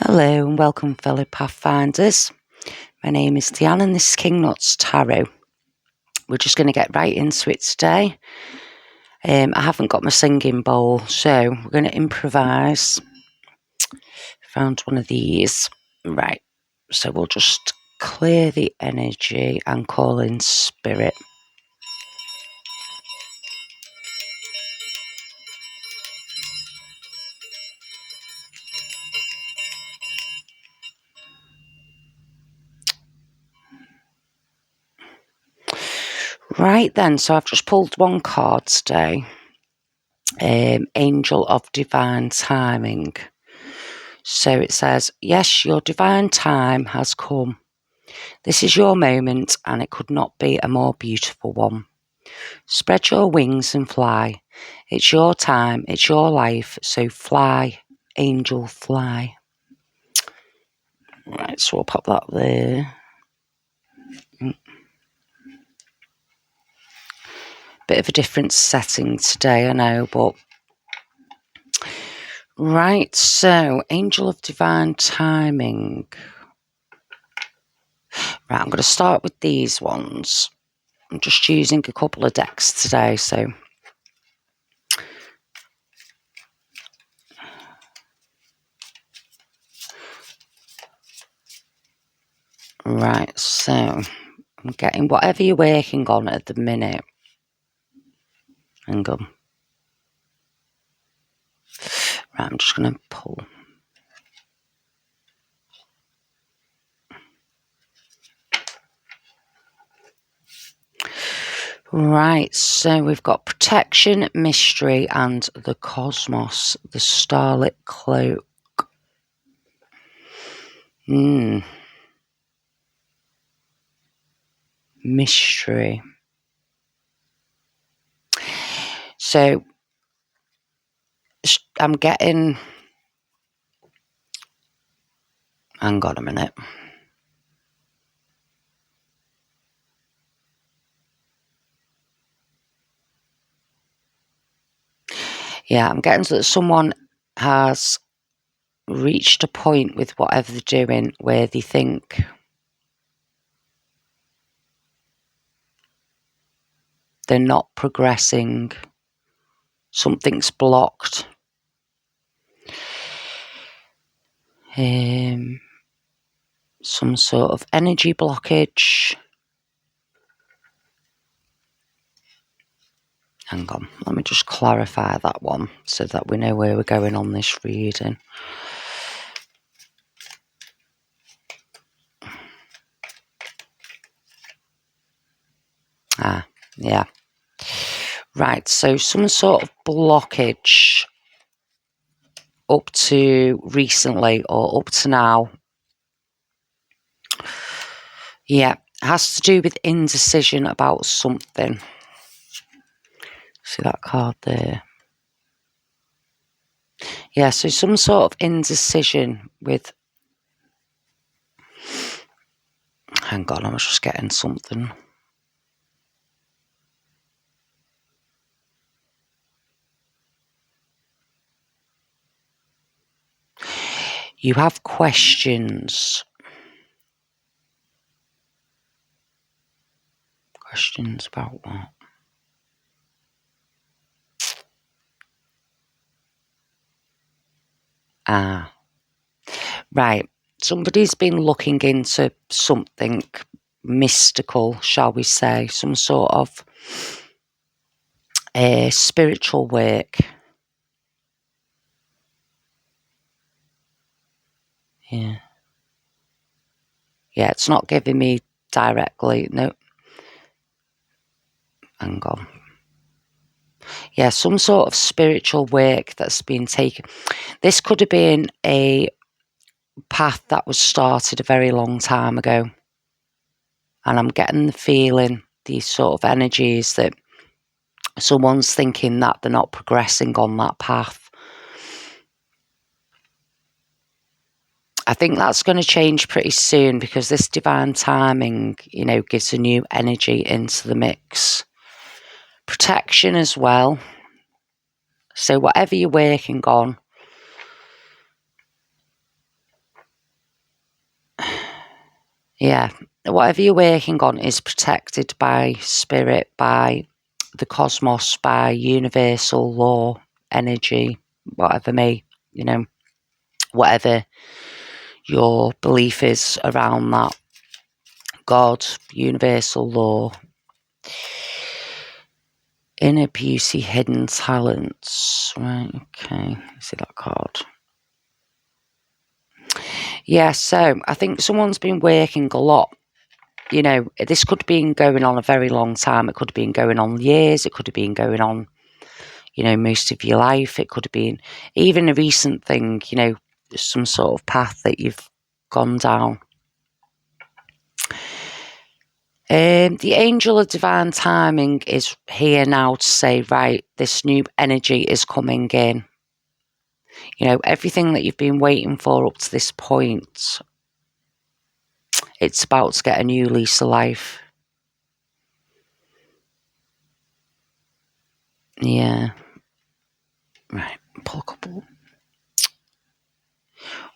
Hello and welcome, fellow pathfinders. My name is Deanne and this is King Nuts Tarot. We're just going to get right into it today. I haven't got my singing bowl, so we're going to improvise. Found one of these. Right, so we'll just clear the energy and call in spirit. Right then, so I've just pulled one card today. Angel of Divine Timing. So it says, yes, your divine time has come. This is your moment and it could not be a more beautiful one. Spread your wings and fly. It's your time, it's your life, so fly, angel, fly. Right, so we'll pop that there. Bit of a different setting today, I know, but... Right, so, Angel of Divine Timing. Right, I'm going to start with these ones. I'm just using a couple of decks today, so... Right, so... I'm getting whatever you're working on at the minute. Hang on. Right, I'm just going to pull. Right, so we've got protection, mystery, and the cosmos, the starlit cloak. Mystery. So I'm getting... Hang on a minute. Yeah, I'm getting that someone has reached a point with whatever they're doing where they think they're not progressing. Something's blocked. Some sort of energy blockage. Hang on, let me just clarify that one so that we know where we're going on this reading. Yeah. Right, so some sort of blockage up to recently or up to now. Yeah, has to do with indecision about something. See that card there? Yeah, so some sort of indecision with... Hang on, I was just getting something. You have questions. Questions about what? Right. Somebody's been looking into something mystical, shall we say, some sort of spiritual work. Yeah. Yeah, it's not giving me directly, no. Hang on. Yeah, some sort of spiritual work that's been taken. This could have been a path that was started a very long time ago. And I'm getting the feeling, these sort of energies, that someone's thinking that they're not progressing on that path. I think that's going to change pretty soon because this divine timing, you know, gives a new energy into the mix. Protection as well. So whatever you're working on, Yeah. Whatever you're working on is protected by spirit, by the cosmos, by universal law, energy, whatever whatever your belief is around that. God, universal law, inner beauty, hidden talents. Right, okay. See that card. Yeah, so I think someone's been working a lot. This could have been going on a very long time. It could have been going on years. It could have been going on, most of your life. It could have been even a recent thing, some sort of path that you've gone down. The angel of divine timing is here now to say, right, this new energy is coming in. Everything that you've been waiting for up to this point, it's about to get a new lease of life. Yeah. Right, pull a couple.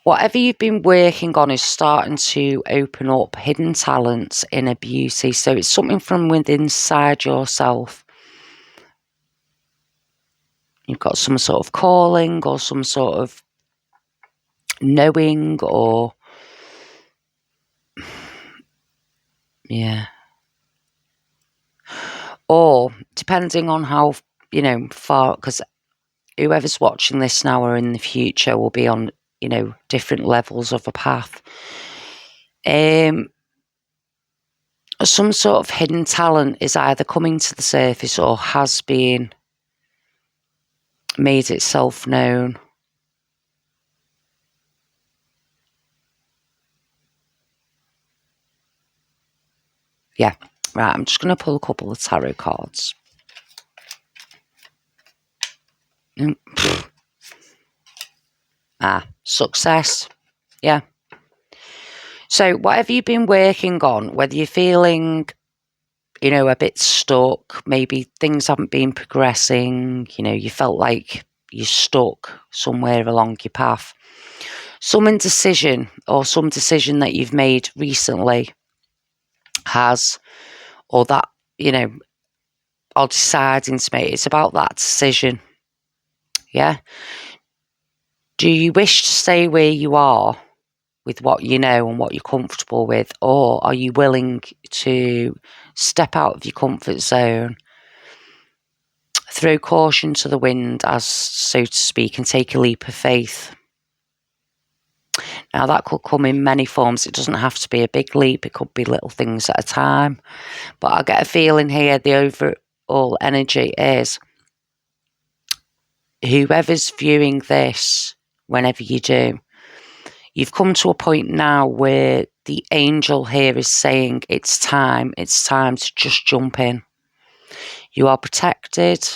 Whatever you've been working on is starting to open up hidden talents, inner beauty. So it's something from within inside yourself. You've got some sort of calling or some sort of knowing or... Yeah. Or depending on how, far, because whoever's watching this now or in the future will be on, different levels of a path. Some sort of hidden talent is either coming to the surface or has been made itself known. Yeah, right, I'm just going to pull a couple of tarot cards. Success. Yeah. So whatever you've been working on, whether you're feeling, a bit stuck, maybe things haven't been progressing, you felt like you're stuck somewhere along your path. Some indecision or some decision that you've made recently has, or that, or deciding to make, it's about that decision. Yeah. Do you wish to stay where you are with what you know and what you're comfortable with, or are you willing to step out of your comfort zone, throw caution to the wind, as so to speak, and take a leap of faith? Now, that could come in many forms. It doesn't have to be a big leap. It could be little things at a time. But I get a feeling here the overall energy is whoever's viewing this, whenever you do, you've come to a point now where the angel here is saying it's time to just jump in. You are protected.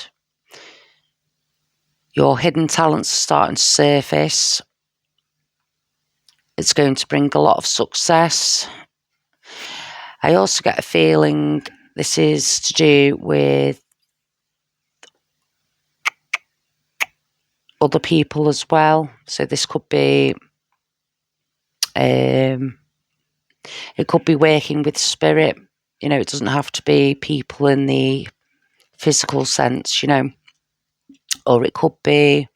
Your hidden talents are starting to surface. It's going to bring a lot of success. I also get a feeling this is to do with other people as well. So this could be, it could be working with spirit. It doesn't have to be people in the physical sense, or it could be,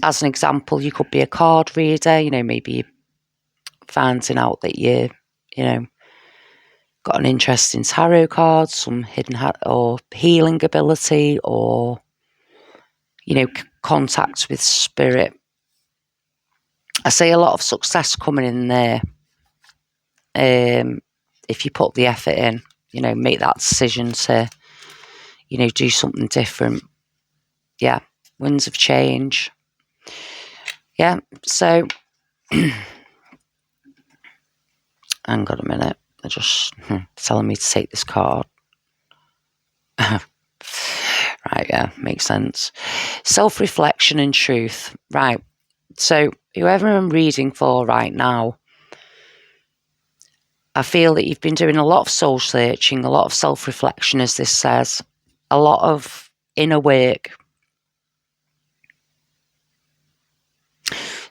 as an example, you could be a card reader, maybe you're finding out that you got an interest in tarot cards, some hidden or healing ability, or, contact with spirit. I see a lot of success coming in there. If you put the effort in, make that decision to, do something different. Yeah, winds of change. Yeah, so hang on a minute. They're just telling me to take this card. Right, yeah, makes sense. Self-reflection and truth. Right, so whoever I'm reading for right now, I feel that you've been doing a lot of soul searching, a lot of self-reflection, as this says, a lot of inner work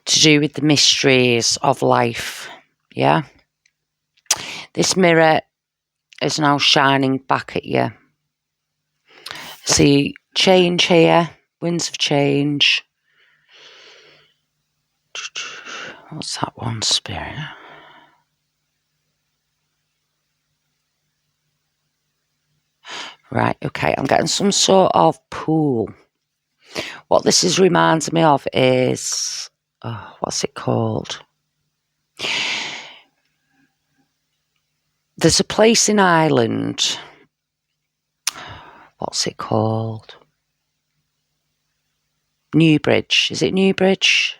to do with the mysteries of life. Yeah. This mirror is now shining back at you. See change here, winds of change. What's that one, Spirit? Right, okay, I'm getting some sort of pool. What this is reminds me of is, what's it called? There's a place in Ireland. What's it called? Newbridge. Is it Newbridge?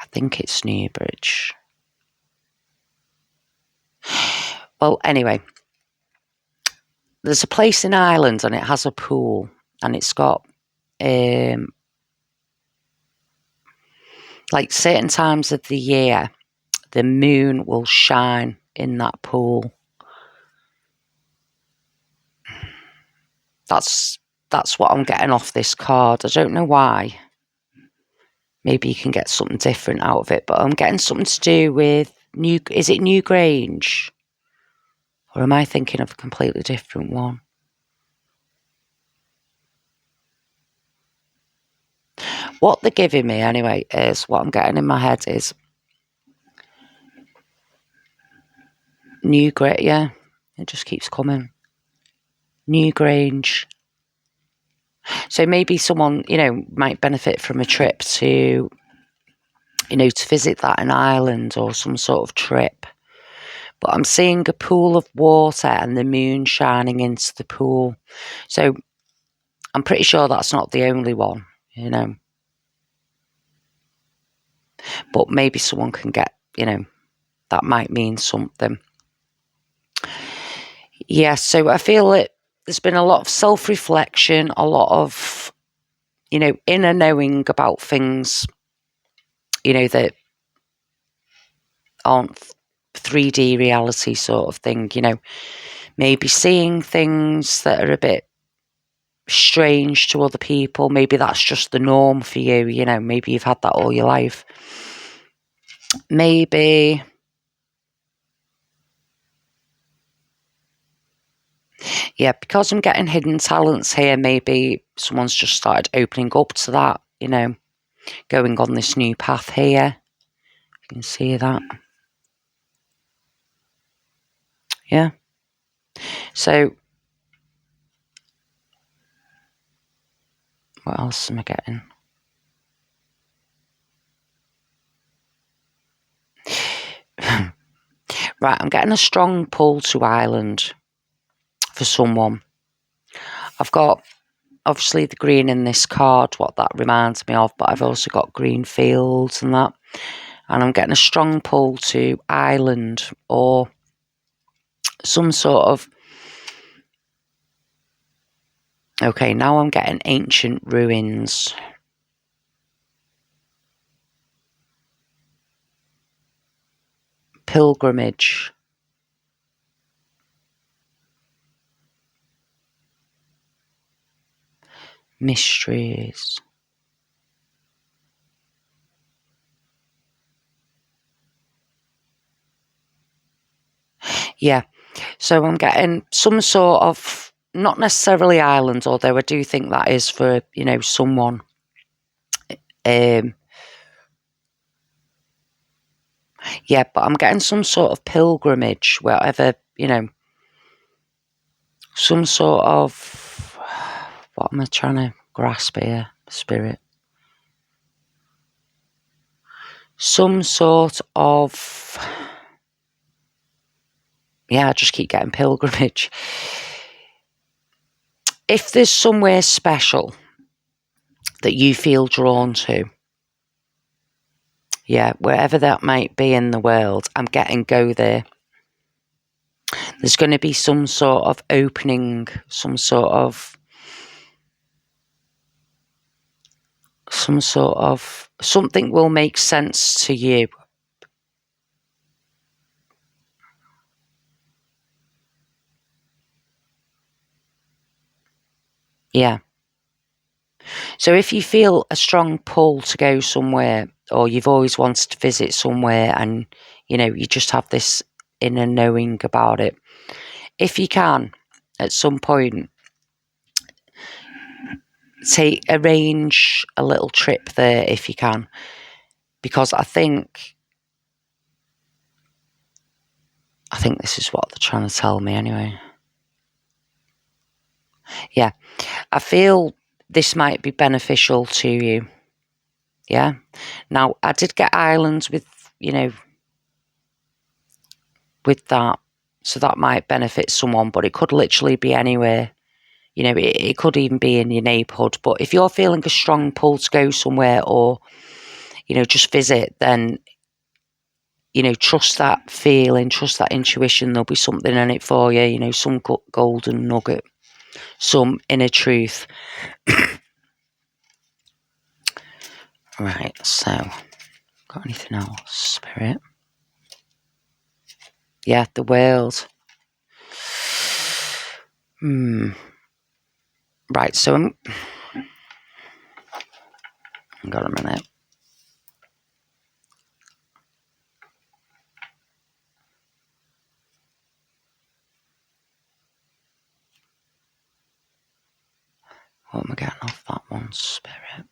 I think it's Newbridge. Well, anyway, there's a place in Ireland and it has a pool and it's got like certain times of the year, the moon will shine in that pool. That's what I'm getting off this card. I don't know why. Maybe you can get something different out of it, but I'm getting something to do with is it New Grange? Or am I thinking of a completely different one? What they're giving me anyway is, what I'm getting in my head is New Grange, yeah. It just keeps coming. New Grange. So maybe someone, might benefit from a trip to, to visit that in Ireland or some sort of trip. But I'm seeing a pool of water and the moon shining into the pool. So I'm pretty sure that's not the only one, But maybe someone can get, that might mean something. Yeah, so I feel that there's been a lot of self-reflection, a lot of, inner knowing about things, that aren't 3D reality sort of thing, maybe seeing things that are a bit strange to other people. Maybe that's just the norm for you, maybe you've had that all your life. Maybe, yeah, because I'm getting hidden talents here, maybe someone's just started opening up to that, going on this new path here. You can see that. Yeah. So, what else am I getting? Right, I'm getting a strong pull to Ireland for someone. I've got, obviously, the green in this card, what that reminds me of, but I've also got green fields and that. And I'm getting a strong pull to Ireland or some sort of... Okay, now I'm getting ancient ruins. Pilgrimage. Mysteries. Yeah, so I'm getting some sort of, not necessarily Ireland, although I do think that is for, someone. Yeah, but I'm getting some sort of pilgrimage, whatever, some sort of, what am I trying to grasp here? Spirit. Some sort of, yeah, I just keep getting pilgrimage. If there's somewhere special that you feel drawn to, yeah, wherever that might be in the world, I'm getting go there. There's going to be some sort of opening, something will make sense to you. Yeah. So if you feel a strong pull to go somewhere, or you've always wanted to visit somewhere, and you just have this inner knowing about it, if you can, at some point, arrange a little trip there if you can, because I think this is what they're trying to tell me anyway. Yeah, I feel this might be beneficial to you. Yeah. Now, I did get islands with, with that, so that might benefit someone, but it could literally be anywhere. It could even be in your neighbourhood. But if you're feeling a strong pull to go somewhere, or, just visit, then, trust that feeling, trust that intuition. There'll be something in it for you, some golden nugget, some inner truth. Right, so, got anything else, Spirit? Yeah, the world. Right, so hang on a minute. What am I getting off that one, Spirit?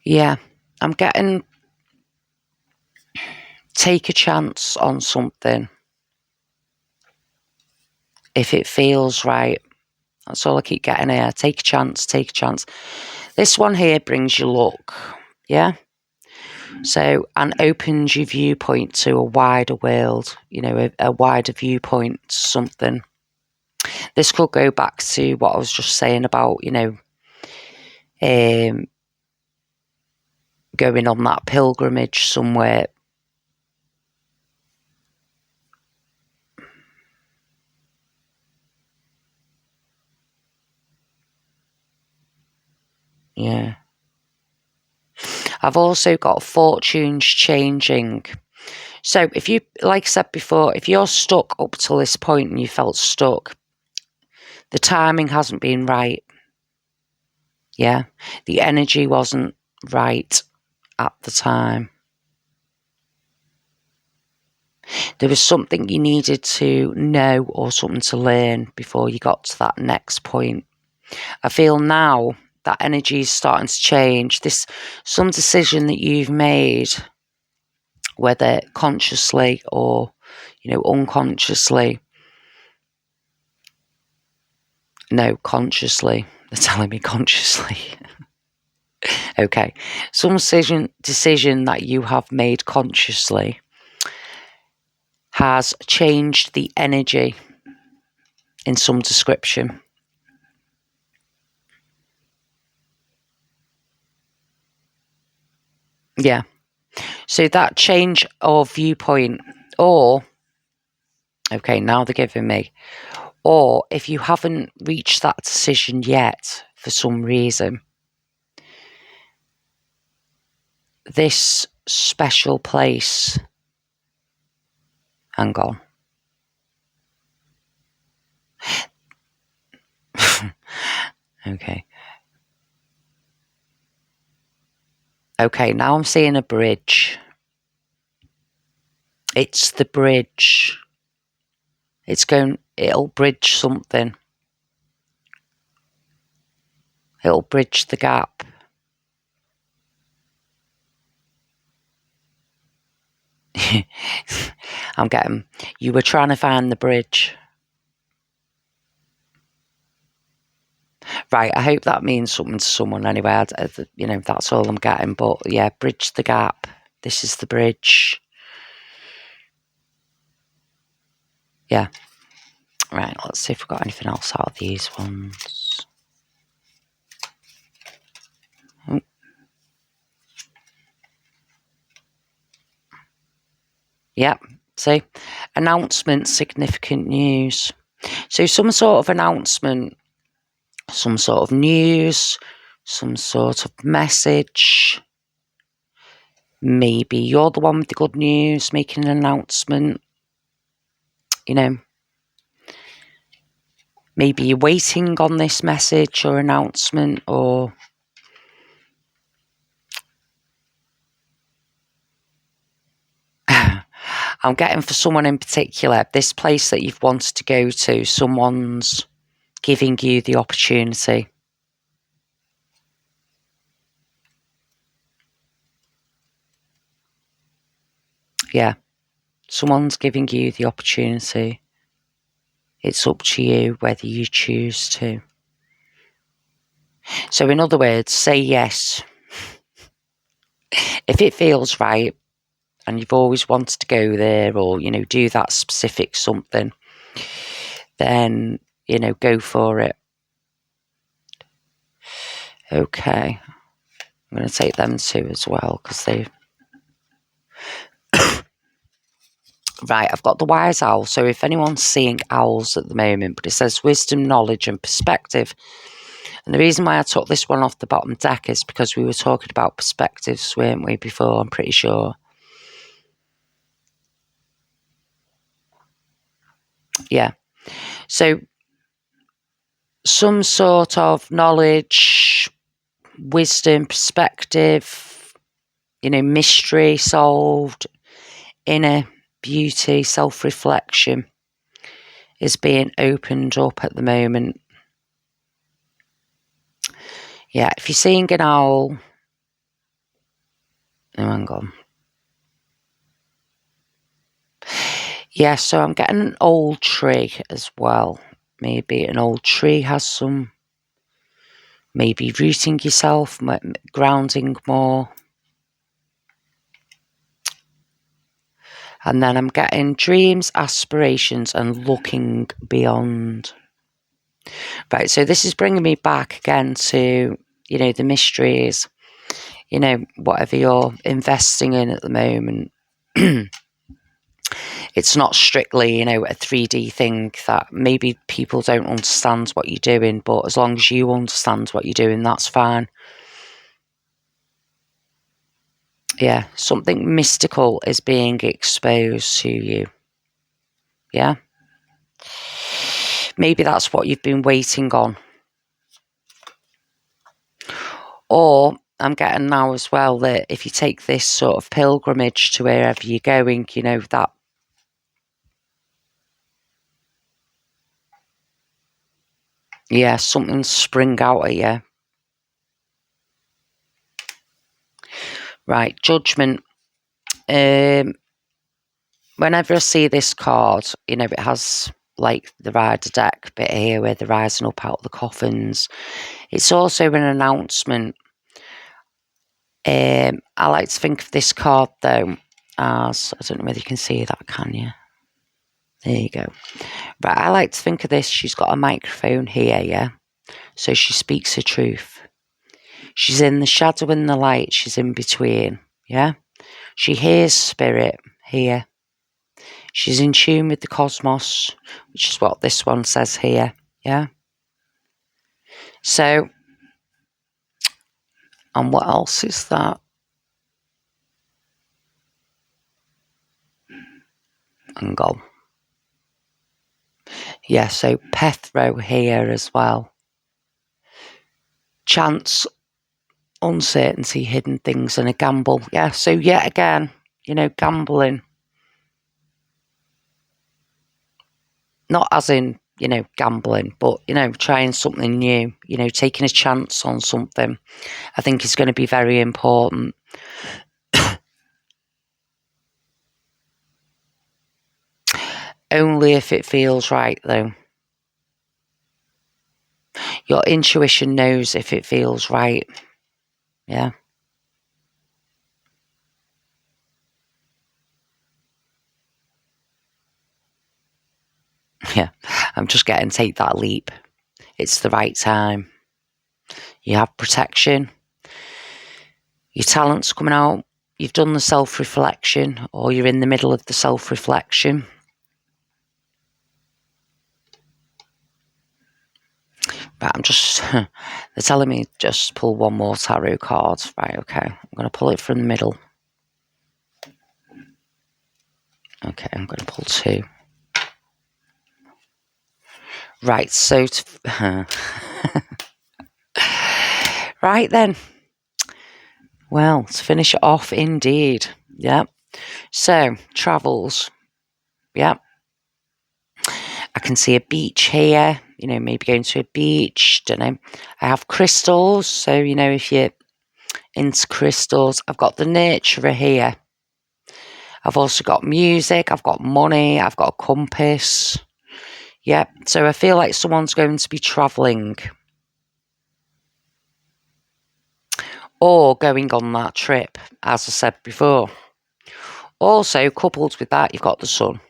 Yeah, I'm getting take a chance on something if it feels right. That's all I keep getting here. Take a chance, take a chance. This one here brings you luck, yeah? So, and opens your viewpoint to a wider world, a wider viewpoint, something. This could go back to what I was just saying about, going on that pilgrimage somewhere. Yeah. I've also got fortunes changing. So if you, like I said before, if you're stuck up till this point and you felt stuck, the timing hasn't been right. Yeah. The energy wasn't right at the time. There was something you needed to know or something to learn before you got to that next point. I feel now that energy is starting to change. Some decision that you've made, whether consciously or, unconsciously. No, consciously. They're telling me consciously. Okay. Some decision that you have made consciously has changed the energy in some description. Yeah. So that change of viewpoint, or, okay, now they're giving me, or if you haven't reached that decision yet for some reason, this special place, hang on. Okay. Okay, now I'm seeing a bridge. It's the bridge. It'll bridge something. It'll bridge the gap. I'm getting, you were trying to find the bridge. Right, I hope that means something to someone anyway. That's all I'm getting. But yeah, bridge the gap. This is the bridge. Yeah. Right, let's see if we've got anything else out of these ones. Oh. Yep, see? Announcement, significant news. So some sort of announcement, some sort of news, some sort of message. Maybe you're the one with the good news, making an announcement. You know, maybe you're waiting on this message or announcement, or I'm getting for someone in particular, this place that you've wanted to go to, someone's giving you the opportunity. Yeah, someone's giving you the opportunity. It's up to you whether you choose to. So in other words, say yes. If it feels right and you've always wanted to go there, or, you know, do that specific something, then, you know, go for it. Okay. I'm going to take them too as well, because they... Right, I've got the wise owl. So if anyone's seeing owls at the moment, but it says wisdom, knowledge and perspective. And the reason why I took this one off the bottom deck is because we were talking about perspectives, weren't we, before? I'm pretty sure. Yeah. So some sort of knowledge, wisdom, perspective, you know, mystery solved, inner beauty, self-reflection is being opened up at the moment. Yeah, if you're seeing an owl... Oh, hang on. Yeah, so I'm getting an old tree as well. Maybe an old tree has some... Maybe rooting yourself, grounding more. And then I'm getting dreams, aspirations and looking beyond. Right, so this is bringing me back again to, you know, the mysteries, you know, whatever you're investing in at the moment. It's not strictly, you know, a 3D thing that maybe people don't understand what you're doing, but as long as you understand what you're doing, that's fine. Yeah, something mystical is being exposed to you. Yeah. Maybe that's what you've been waiting on. Or I'm getting now as well that if you take this sort of pilgrimage to wherever you're going, you know, that... Yeah, something spring out at you. Right, judgment. Whenever I see this card, you know, it has like the rider deck bit here where they're rising up out of the coffins. It's also an announcement. I like to think of this card though as... I don't know whether you can see that, can you? There you go. Right, I like to think of this. She's got a microphone here, yeah? So she speaks her truth. She's in the shadow and the light. She's in between, yeah? She hears spirit here. She's in tune with the cosmos, which is what this one says here, yeah? So, and what else is that? Hang on. Yeah, so Pethro here as well. Chance, uncertainty, hidden things and a gamble. Yeah, so yet again, you know, gambling. Not as in, you know, gambling, but, you know, trying something new, you know, taking a chance on something, I think is going to be very important. Only if it feels right, though. Your intuition knows if it feels right. Yeah. Yeah. I'm just getting take that leap. It's the right time. You have protection. Your talent's coming out. You've done the self-reflection, or you're in the middle of the self-reflection. Right, I'm just... They're telling me just pull one more tarot card. Right, okay. I'm going to pull it from the middle. Okay, I'm going to pull 2. Right, so right then. Well, to finish it off, indeed. Yeah. So, travels. Yeah. I can see a beach here, maybe going to a beach, don't know. I have crystals, so, if you're into crystals, I've got the nurturer here. I've also got music, I've got money, I've got a compass. Yeah, so I feel like someone's going to be travelling or going on that trip, as I said before. Also, coupled with that, you've got the sun.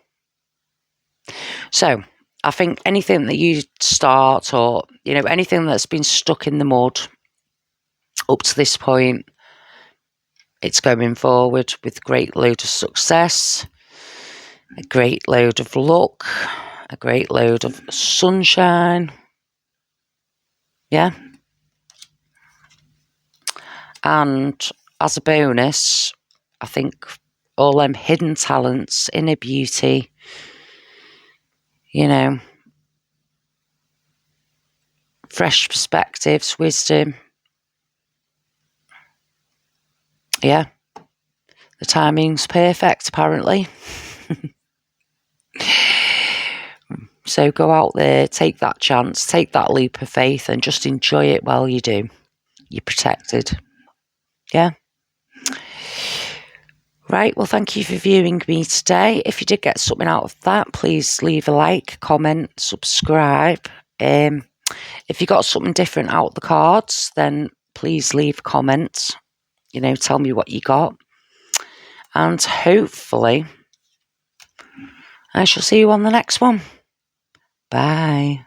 So, I think anything that you start or, anything that's been stuck in the mud up to this point, it's going forward with a great load of success, a great load of luck, a great load of sunshine. Yeah. And as a bonus, I think all them hidden talents, inner beauty, fresh perspectives, wisdom. Yeah. The timing's perfect, apparently. So go out there, take that chance, take that leap of faith, and just enjoy it while you do. You're protected. Yeah. Right, well, thank you for viewing me today. If you did get something out of that, please leave a like, comment, subscribe. If you got something different out of the cards, then please leave a comment. Tell me what you got. And hopefully, I shall see you on the next one. Bye.